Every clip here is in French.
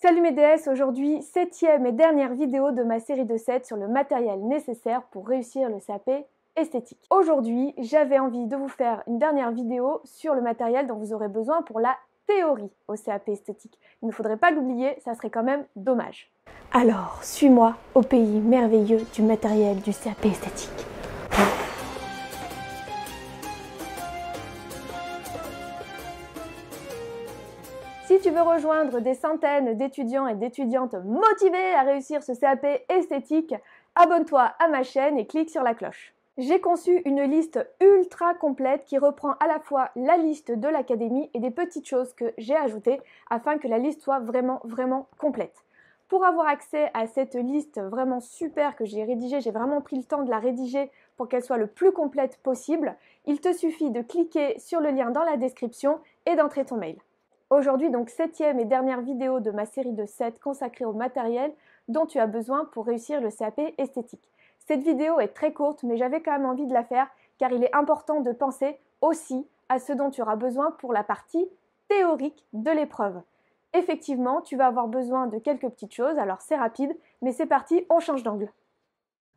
Salut mes déesses, aujourd'hui 7e et dernière vidéo de ma série de 7 sur le matériel nécessaire pour réussir le CAP esthétique. Aujourd'hui, j'avais envie de vous faire une dernière vidéo sur le matériel dont vous aurez besoin pour la théorie au CAP esthétique. Il ne faudrait pas l'oublier, ça serait quand même dommage. Alors, suis-moi au pays merveilleux du matériel du CAP esthétique. Si tu veux rejoindre des centaines d'étudiants et d'étudiantes motivés à réussir ce CAP esthétique, abonne-toi à ma chaîne et clique sur la cloche. J'ai conçu une liste ultra complète qui reprend à la fois la liste de l'académie et des petites choses que j'ai ajoutées afin que la liste soit vraiment complète. Pour avoir accès à cette liste vraiment super que j'ai rédigée, j'ai vraiment pris le temps de la rédiger pour qu'elle soit le plus complète possible, il te suffit de cliquer sur le lien dans la description et d'entrer ton mail. Aujourd'hui, donc 7e et dernière vidéo de ma série de 7 consacrée au matériel dont tu as besoin pour réussir le CAP esthétique. Cette vidéo est très courte, mais j'avais quand même envie de la faire car il est important de penser aussi à ce dont tu auras besoin pour la partie théorique de l'épreuve. Effectivement, tu vas avoir besoin de quelques petites choses, alors c'est rapide, mais c'est parti, on change d'angle.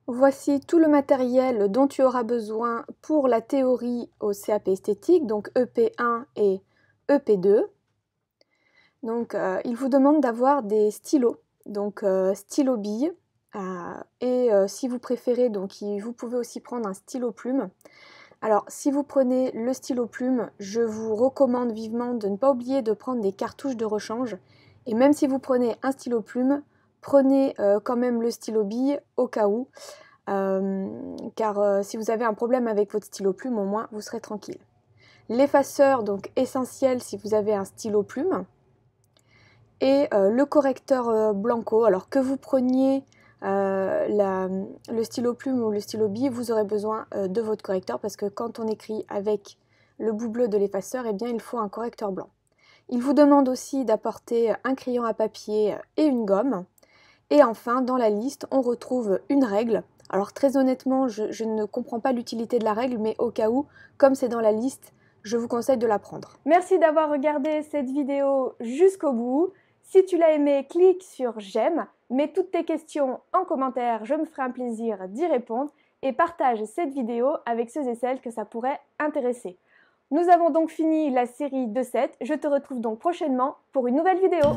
Voici tout le matériel dont tu auras besoin pour la théorie au CAP esthétique, donc EP1 et EP2. Donc, il vous demande d'avoir des stylos, donc stylo bille, si vous préférez, donc vous pouvez aussi prendre un stylo plume. Alors, si vous prenez le stylo plume, je vous recommande vivement de ne pas oublier de prendre des cartouches de rechange. Et même si vous prenez un stylo plume, prenez quand même le stylo bille au cas où, car si vous avez un problème avec votre stylo plume, au moins vous serez tranquille. L'effaceur, donc essentiel si vous avez un stylo plume. Et le correcteur blanco, alors que vous preniez le stylo plume ou le stylo bille, vous aurez besoin de votre correcteur parce que quand on écrit avec le bout bleu de l'effaceur, eh bien il faut un correcteur blanc. Il vous demande aussi d'apporter un crayon à papier et une gomme. Et enfin, dans la liste, on retrouve une règle. Alors très honnêtement, je ne comprends pas l'utilité de la règle, mais au cas où, comme c'est dans la liste, je vous conseille de la prendre. Merci d'avoir regardé cette vidéo jusqu'au bout. Si tu l'as aimé, clique sur j'aime, mets toutes tes questions en commentaire, je me ferai un plaisir d'y répondre et partage cette vidéo avec ceux et celles que ça pourrait intéresser. Nous avons donc fini la série de 7, je te retrouve donc prochainement pour une nouvelle vidéo.